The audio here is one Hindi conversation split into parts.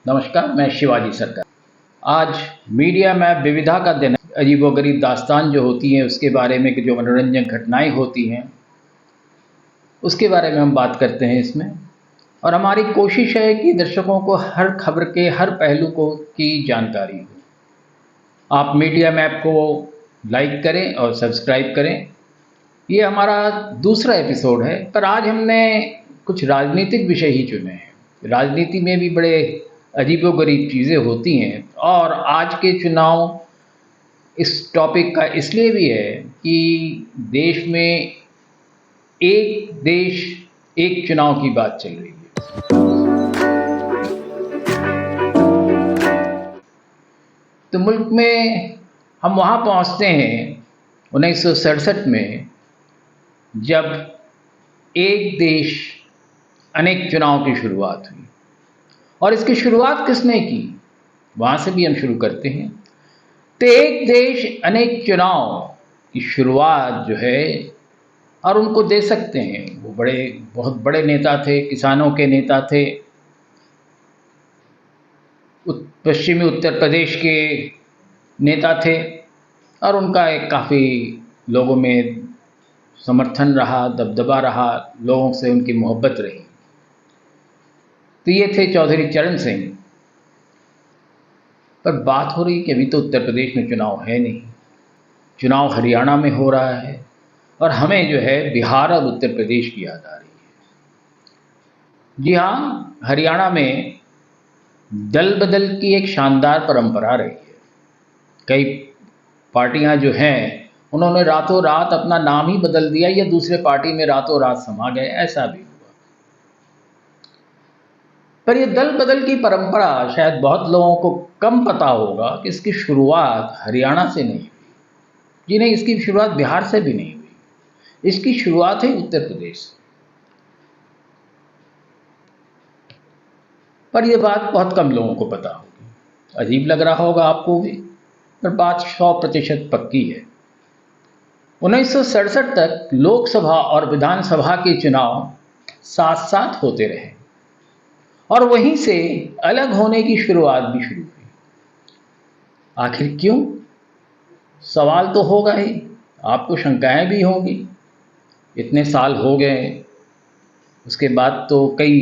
नमस्कार, मैं शिवाजी सरकार। आज मीडिया में विविधा का दिन है। अजीबोगरीब दास्तान जो होती है उसके बारे में, कि जो मनोरंजक घटनाएं होती हैं उसके बारे में हम बात करते हैं इसमें। और हमारी कोशिश है कि दर्शकों को हर खबर के हर पहलू को की जानकारी हो। आप मीडिया मैप को लाइक करें और सब्सक्राइब करें। ये हमारा दूसरा एपिसोड है, पर आज हमने कुछ राजनीतिक विषय ही चुने हैं। राजनीति में भी बड़े अजीबोगरीब चीज़ें होती हैं, और आज के चुनाव इस टॉपिक का इसलिए भी है कि देश में एक देश एक चुनाव की बात चल रही है। तो मुल्क में हम वहाँ पहुँचते हैं 1967 में, जब एक देश अनेक चुनाव की शुरुआत हुई। और इसकी शुरुआत किसने की, वहाँ से भी हम शुरू करते हैं। तो एक देश अनेक चुनाव की शुरुआत जो है, और उनको दे सकते हैं, वो बहुत बड़े नेता थे, किसानों के नेता थे, पश्चिमी उत्तर प्रदेश के नेता थे, और उनका एक काफ़ी लोगों में समर्थन रहा, दबदबा रहा, लोगों से उनकी मोहब्बत रही। तो ये थे चौधरी चरण सिंह। पर बात हो रही कि अभी तो उत्तर प्रदेश में चुनाव है नहीं, चुनाव हरियाणा में हो रहा है, और हमें जो है बिहार और उत्तर प्रदेश की याद आ रही है। जी हाँ, हरियाणा में दल बदल की एक शानदार परंपरा रही है। कई पार्टियां जो हैं उन्होंने रातों रात अपना नाम ही बदल दिया, या दूसरे पार्टी में रातों रात समा गए, ऐसा भी हुआ। पर यह दल बदल की परंपरा शायद बहुत लोगों को कम पता होगा कि इसकी शुरुआत हरियाणा से नहीं हुई। जी नहीं, इसकी शुरुआत बिहार से भी नहीं हुई, इसकी शुरुआत है उत्तर प्रदेश से। पर यह बात बहुत कम लोगों को पता होगी, अजीब लग रहा होगा आपको भी, पर बात 100% पक्की है। 1967 तक लोकसभा और विधानसभा के चुनाव साथ साथ होते रहे, और वहीं से अलग होने की शुरुआत भी शुरू हुई। आखिर क्यों, सवाल तो होगा ही, आपको शंकाएं भी होंगी। इतने साल हो गए, उसके बाद तो कई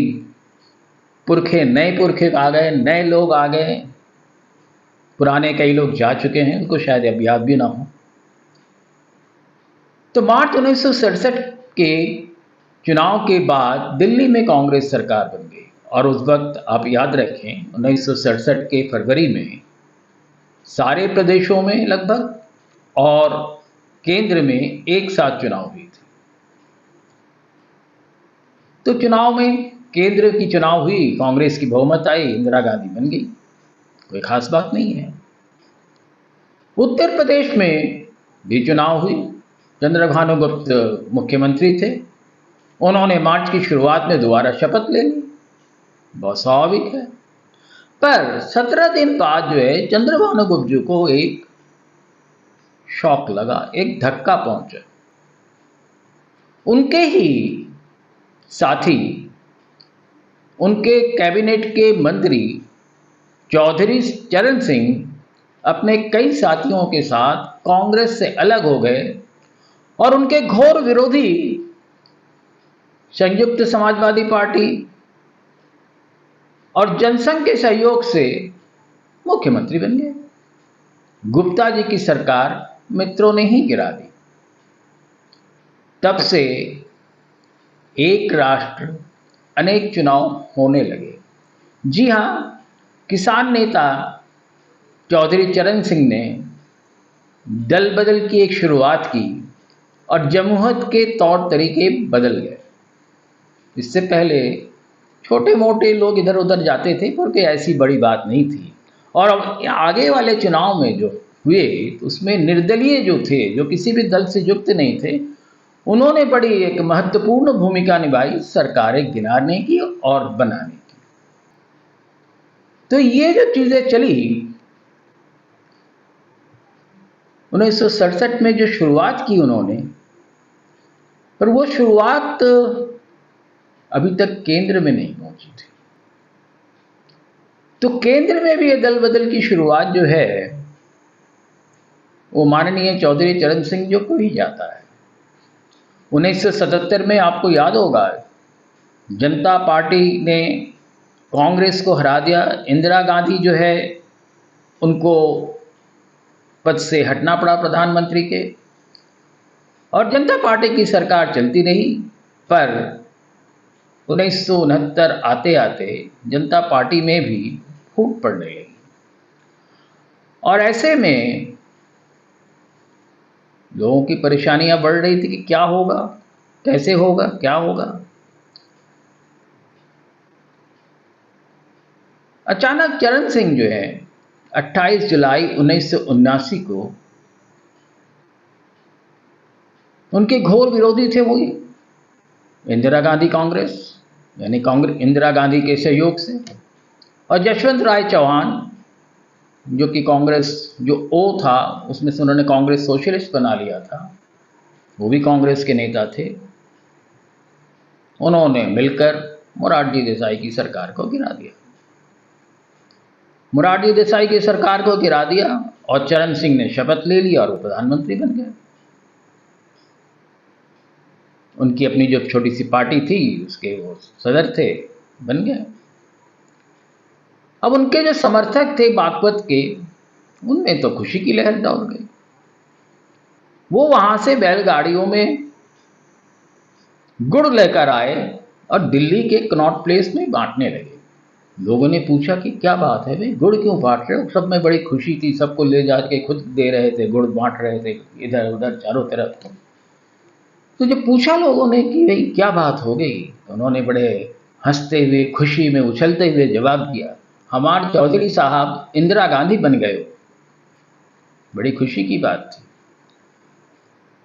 पुरखे, नए पुरखे आ गए, नए लोग आ गए, पुराने कई लोग जा चुके हैं, उनको शायद अब याद भी ना हो। तो मार्च 1967 के चुनाव के बाद दिल्ली में कांग्रेस सरकार बन गई, और उस वक्त आप याद रखें 1967 के फरवरी में सारे प्रदेशों में लगभग और केंद्र में एक साथ चुनाव हुई थी। तो चुनाव में केंद्र की चुनाव हुई, कांग्रेस की बहुमत आई, इंदिरा गांधी बन गई, कोई खास बात नहीं है। उत्तर प्रदेश में भी चुनाव हुई, चंद्रभानु गुप्त मुख्यमंत्री थे, उन्होंने मार्च की शुरुआत में दोबारा शपथ ले ली, बहुत स्वाभाविक है। पर 17 दिन बाद जो है चंद्रभानु गुप्त जी को एक शॉक लगा, एक धक्का पहुंचा। उनके ही साथी, उनके कैबिनेट के मंत्री चौधरी चरण सिंह अपने कई साथियों के साथ कांग्रेस से अलग हो गए, और उनके घोर विरोधी संयुक्त समाजवादी पार्टी और जनसंघ के सहयोग से मुख्यमंत्री बन गए। गुप्ता जी की सरकार मित्रों ने ही गिरा दी। तब से एक राष्ट्र अनेक चुनाव होने लगे। जी हाँ, किसान नेता चौधरी चरण सिंह ने दल बदल की एक शुरुआत की, और जमहूरियत के तौर तरीके बदल गए। इससे पहले छोटे मोटे लोग इधर उधर जाते थे, पर कोई ऐसी बड़ी बात नहीं थी। और अब आगे वाले चुनाव में जो हुए, उसमें निर्दलीय जो थे, जो किसी भी दल से युक्त नहीं थे, उन्होंने बड़ी एक महत्वपूर्ण भूमिका निभाई सरकारें गिनाने की और बनाने की। तो ये जो चीज़ें चली 1967 में, जो शुरुआत की उन्होंने, पर वो शुरुआत अभी तक केंद्र में नहीं पहुंची थी। तो केंद्र में भी ये दल बदल की शुरुआत जो है वो माननीय चौधरी चरण सिंह जो को ही जाता है। 1977 में आपको याद होगा जनता पार्टी ने कांग्रेस को हरा दिया। इंदिरा गांधी जो है उनको पद से हटना पड़ा प्रधानमंत्री के, और जनता पार्टी की सरकार चलती रही। पर 1969 आते आते जनता पार्टी में भी फूट पड़ने लगी, और ऐसे में लोगों की परेशानियां बढ़ रही थी कि क्या होगा, कैसे होगा, क्या होगा। अचानक चरण सिंह जो है 28 जुलाई 1979 को, उनके घोर विरोधी थे वही इंदिरा गांधी कांग्रेस, यानी कांग्रेस इंदिरा गांधी के सहयोग से, और यशवंत राय चौहान जो कि कांग्रेस जो ओ था उसमें से उन्होंने कांग्रेस सोशलिस्ट बना लिया था, वो भी कांग्रेस के नेता थे। उन्होंने मिलकर मोरारजी देसाई की सरकार को गिरा दिया। मोरारजी देसाई की सरकार को गिरा दिया और चरण सिंह ने शपथ ले ली और वो प्रधानमंत्री बन गए। उनकी अपनी जो छोटी सी पार्टी थी उसके वो सदर थे, बन गए। अब उनके जो समर्थक थे बागपत के, उनमें तो खुशी की लहर दौड़ गई। वो वहां से बैलगाड़ियों में गुड़ लेकर आए और दिल्ली के कनॉट प्लेस में बांटने लगे। लोगों ने पूछा कि क्या बात है भाई, गुड़ क्यों बांट रहे हो? सब में बड़ी खुशी थी, सबको ले जाके खुद दे रहे थे, गुड़ बांट रहे थे इधर उधर चारों तरफ। तो जब पूछा लोगों ने कि भाई क्या बात हो गई, तो उन्होंने बड़े हंसते हुए खुशी में उछलते हुए जवाब दिया, हमारे चौधरी साहब इंदिरा गांधी बन गए। बड़ी खुशी की बात थी।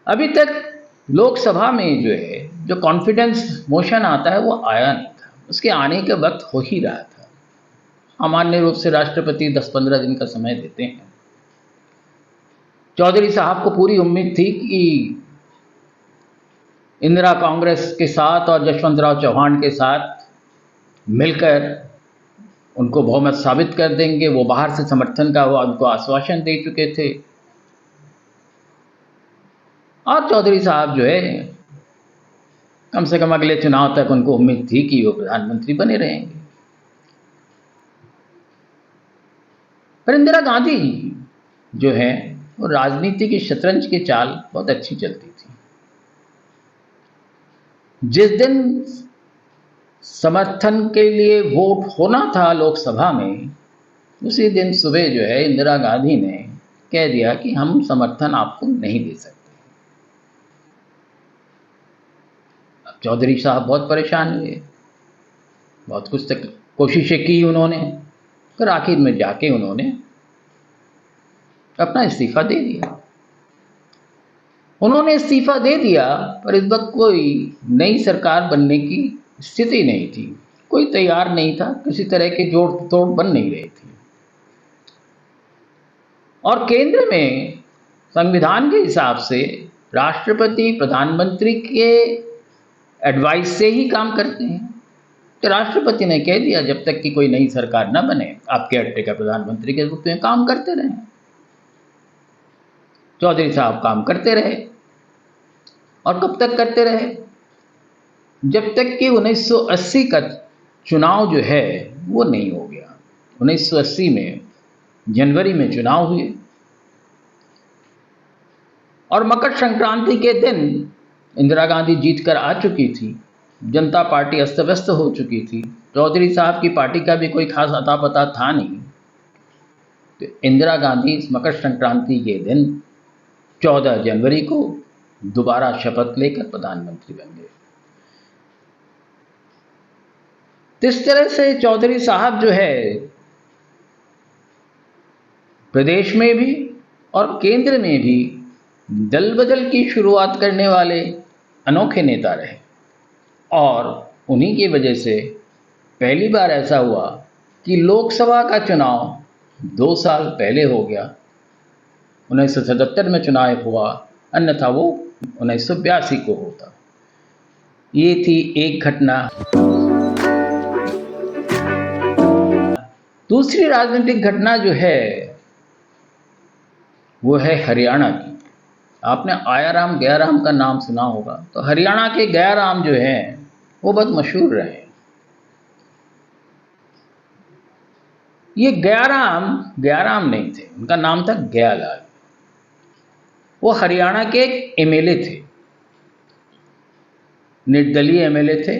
अभी तक लोकसभा में जो है जो कॉन्फिडेंस मोशन आता है वो आया नहीं था, उसके आने का वक्त हो ही रहा था। सामान्य रूप से राष्ट्रपति 10-15 दिन का समय देते हैं। चौधरी साहब को पूरी उम्मीद थी कि इंदिरा कांग्रेस के साथ और यशवंत राव चौहान के साथ मिलकर उनको बहुमत साबित कर देंगे। वो बाहर से समर्थन का वो उनको आश्वासन दे चुके थे, और चौधरी साहब जो है कम से कम अगले चुनाव तक उनको उम्मीद थी कि वो प्रधानमंत्री बने रहेंगे। पर इंदिरा गांधी जो है वो राजनीति की शतरंज की चाल बहुत अच्छी चलती थी। जिस दिन समर्थन के लिए वोट होना था लोकसभा में, उसी दिन सुबह जो है इंदिरा गांधी ने कह दिया कि हम समर्थन आपको नहीं दे सकते। अब चौधरी साहब बहुत परेशान हुए, बहुत कुछ तक कोशिशें की उन्होंने, पर आखिर में जाके उन्होंने अपना इस्तीफा दे दिया। उन्होंने इस्तीफा दे दिया, पर इस वक्त कोई नई सरकार बनने की स्थिति नहीं थी, कोई तैयार नहीं था, किसी तरह के जोड़ तोड़ बन नहीं रही थी। और केंद्र में संविधान के हिसाब से राष्ट्रपति प्रधानमंत्री के एडवाइस से ही काम करते हैं। तो राष्ट्रपति ने कह दिया जब तक कि कोई नई सरकार न बने आप केयरटेकर प्रधानमंत्री के रूप में काम करते रहें। चौधरी साहब काम करते रहे, और कब तक करते रहे? जब तक कि 1980 का चुनाव जो है वो नहीं हो गया। 1980 में जनवरी में चुनाव हुए, और मकर संक्रांति के दिन इंदिरा गांधी जीतकर आ चुकी थी, जनता पार्टी अस्त व्यस्त हो चुकी थी, चौधरी साहब की पार्टी का भी कोई खास अता पता था नहीं। तो इंदिरा गांधी इस मकर संक्रांति के दिन 14 जनवरी को दोबारा शपथ लेकर प्रधानमंत्री बन गए। इस तरह से चौधरी साहब जो है प्रदेश में भी और केंद्र में भी दल बदल की शुरुआत करने वाले अनोखे नेता रहे, और उन्हीं की वजह से पहली बार ऐसा हुआ कि लोकसभा का चुनाव 2 साल पहले हो गया। 1977 में चुनाव हुआ, अन्यथा वो 1982 को होता। ये थी एक घटना। दूसरी राजनीतिक घटना जो है वो है हरियाणा की। आपने आयाराम गयाराम का नाम सुना होगा। तो हरियाणा के गयाराम जो हैं वो बहुत मशहूर रहे। ये गयाराम गयाराम नहीं थे, उनका नाम था गयालाल। वो हरियाणा के एक एमएलए थे, निर्दलीय एमएलए थे।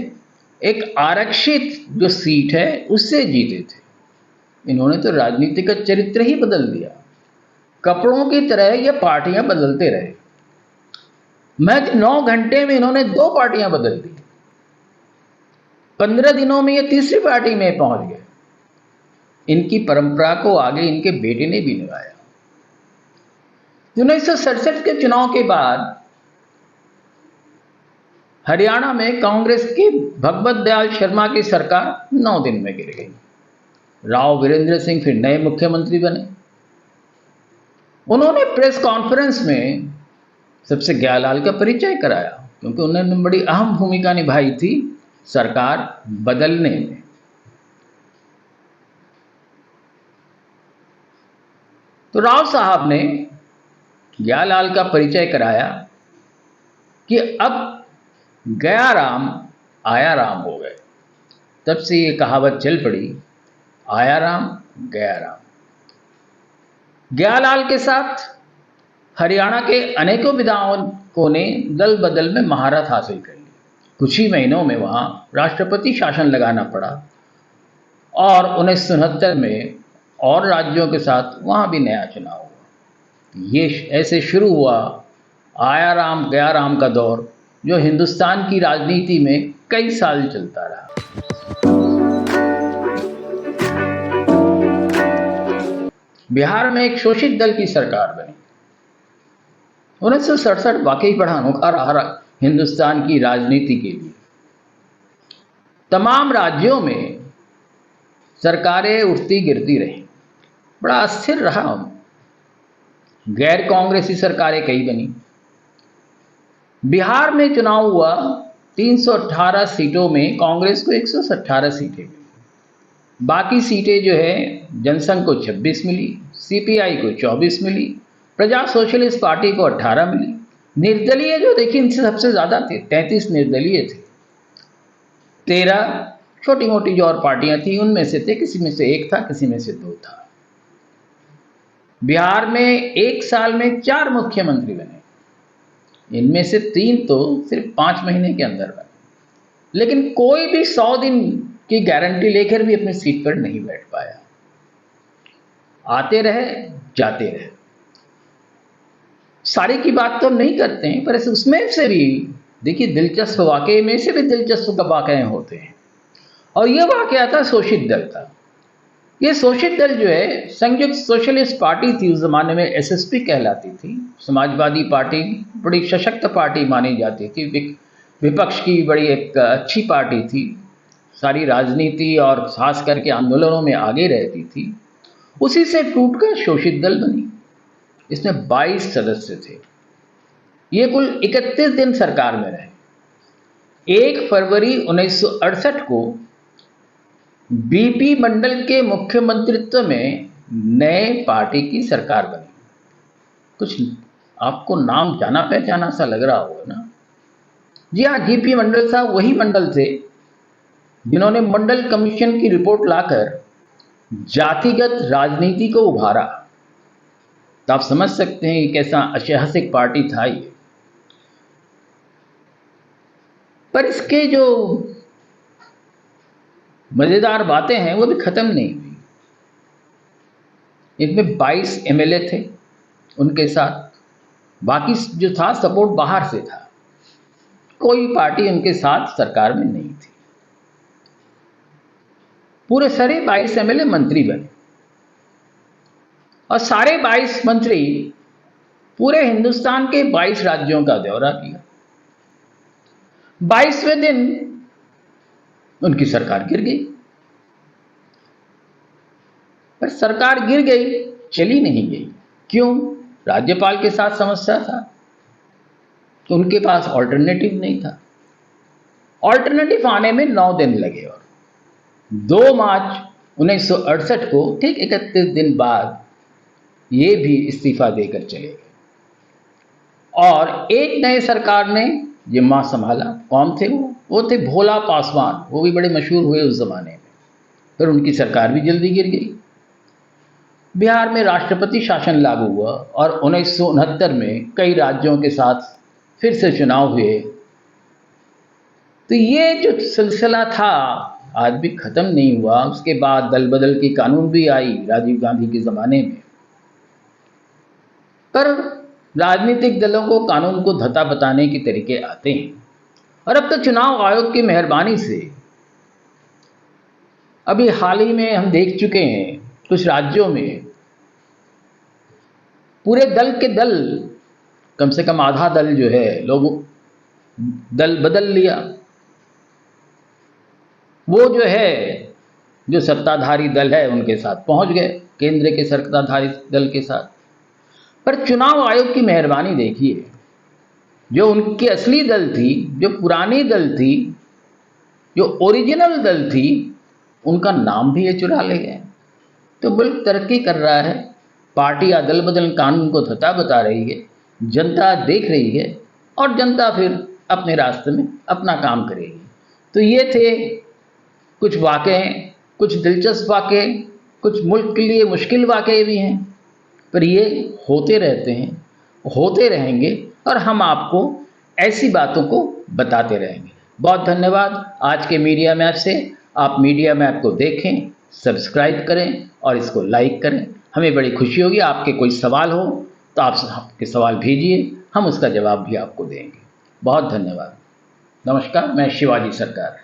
एक आरक्षित जो सीट है उससे जीते थे। इन्होंने तो राजनीति का चरित्र ही बदल दिया। कपड़ों की तरह ये पार्टियां बदलते रहे। महज 9 घंटे में इन्होंने 2 पार्टियां बदल दी। 15 दिनों में ये तीसरी पार्टी में पहुंच गए। इनकी परंपरा को आगे इनके बेटे ने भी निभाया। 1967 के चुनाव के बाद हरियाणा में कांग्रेस की भगवत दयाल शर्मा की सरकार 9 दिन में गिर गई। राव वीरेंद्र सिंह फिर नए मुख्यमंत्री बने। उन्होंने प्रेस कॉन्फ्रेंस में सबसे गयालाल का परिचय कराया, क्योंकि उन्होंने बड़ी अहम भूमिका निभाई थी सरकार बदलने में। तो राव साहब ने गयालाल का परिचय कराया कि अब गयाराम आयाराम हो गए। तब से ये कहावत चल पड़ी, आयाराम गयाराम। गयालाल के साथ हरियाणा के अनेकों विधायकों ने दल बदल में महारत हासिल कर ली। कुछ ही महीनों में वहां राष्ट्रपति शासन लगाना पड़ा और 1969 में और राज्यों के साथ वहां भी नया चुनाव हुआ। ये ऐसे शुरू हुआ आयाराम गयाराम का दौर, जो हिंदुस्तान की राजनीति में कई साल चलता रहा। बिहार में एक शोषित दल की सरकार बनी। 1967 वाकई बड़ा अनोखा रहा हिंदुस्तान की राजनीति के लिए। तमाम राज्यों में सरकारें उठती गिरती रहीं, बड़ा अस्थिर रहा। गैर कांग्रेसी सरकारें कई बनी। बिहार में चुनाव हुआ, 318 सीटों में कांग्रेस को 118 सीटें मिली। बाकी सीटें जो है जनसंघ को 26 मिली, सीपीआई को 24 मिली, प्रजा सोशलिस्ट पार्टी को 18 मिली। निर्दलीय जो देखिए इनसे सबसे ज्यादा थे, 33 निर्दलीय थे। 13 छोटी मोटी जो और पार्टियां थी उनमें से थे, किसी में से एक था, किसी में से 2 था। बिहार में एक साल में 4 मुख्यमंत्री बने। इनमें से 3 तो सिर्फ 5 महीने के अंदर बने। लेकिन कोई भी 100 दिन की गारंटी लेकर भी अपनी सीट पर नहीं बैठ पाया। आते रहे जाते रहे। सारी की बात तो हम नहीं करते हैं, पर उसमें से भी देखिए दिलचस्प वाकये में से भी दिलचस्प वाकये होते हैं। और यह वाकया था शोषित दल का। ये शोषित दल जो है संयुक्त सोशलिस्ट पार्टी थी, उस जमाने में एसएसपी कहलाती थी। समाजवादी पार्टी बड़ी सशक्त पार्टी मानी जाती थी, विपक्ष की बड़ी एक अच्छी पार्टी थी, सारी राजनीति और खास करके आंदोलनों में आगे रहती थी। उसी से टूटकर शोषित दल बनी। इसमें 22 सदस्य थे। ये कुल 31 दिन सरकार में रहे। 1 फरवरी 1968 को बीपी मंडल के मुख्यमंत्रित्व में नए पार्टी की सरकार बनी। कुछ आपको नाम जाना पहचाना सा लग रहा होगा ना? जी हाँ, जीपी मंडल साहब वही मंडल थे जिन्होंने मंडल कमीशन की रिपोर्ट लाकर जातिगत राजनीति को उभारा। तो आप समझ सकते हैं कि कैसा ऐतिहासिक पार्टी था ये। पर इसके जो मजेदार बातें हैं वो भी खत्म नहीं हुई। इनमें 22 एमएलए थे, उनके साथ बाकी जो था सपोर्ट बाहर से था। कोई पार्टी उनके साथ सरकार में नहीं थी। पूरे सारे 22 एमएलए मंत्री बने और सारे 22 मंत्री पूरे हिंदुस्तान के 22 राज्यों का दौरा किया। 22वें दिन उनकी सरकार गिर गई। पर सरकार गिर गई, चली नहीं गई। क्यों? राज्यपाल के साथ समस्या था, तो उनके पास ऑल्टरनेटिव नहीं था। ऑल्टरनेटिव आने में 9 दिन लगे और 2 मार्च 1968 को ठीक 31 दिन बाद ये भी इस्तीफा देकर चले गए और एक नए सरकार ने जिम्मा संभाला। कौन थे वो थे भोला पासवान। वो भी बड़े मशहूर हुए उस ज़माने में। फिर उनकी सरकार भी जल्दी गिर गई। बिहार में राष्ट्रपति शासन लागू हुआ और 1969 में कई राज्यों के साथ फिर से चुनाव हुए। तो ये जो सिलसिला था आज भी ख़त्म नहीं हुआ। उसके बाद दल बदल की कानून भी आई राजीव गांधी के ज़माने में। पर राजनीतिक दलों को कानून को धता बताने के तरीके आते हैं और अब तो चुनाव आयोग की मेहरबानी से अभी हाल ही में हम देख चुके हैं कुछ राज्यों में पूरे दल के दल, कम से कम आधा दल जो है, लोग दल बदल लिया। वो जो है जो सत्ताधारी दल है उनके साथ पहुंच गए, केंद्र के सत्ताधारी दल के साथ। पर चुनाव आयोग की मेहरबानी देखिए, जो उनकी असली दल थी, जो पुरानी दल थी, जो ओरिजिनल दल थी, उनका नाम भी ये चुरा ले गए। तो मुल्क तरक्की कर रहा है, पार्टी या दल बदल कानून को धता बता रही है, जनता देख रही है और जनता फिर अपने रास्ते में अपना काम करेगी। तो ये थे कुछ वाक़ये, कुछ दिलचस्प वाक़ये, कुछ मुल्क के लिए मुश्किल वाक़ये भी हैं, पर ये होते रहते हैं, होते रहेंगे और हम आपको ऐसी बातों को बताते रहेंगे। बहुत धन्यवाद। आज के मीडिया मैप से आप मीडिया मैप को देखें, सब्सक्राइब करें और इसको लाइक करें। हमें बड़ी खुशी होगी। आपके कोई सवाल हो तो आप आपके सवाल भेजिए, हम उसका जवाब भी आपको देंगे। बहुत धन्यवाद। नमस्कार, मैं शिवाजी सरकार।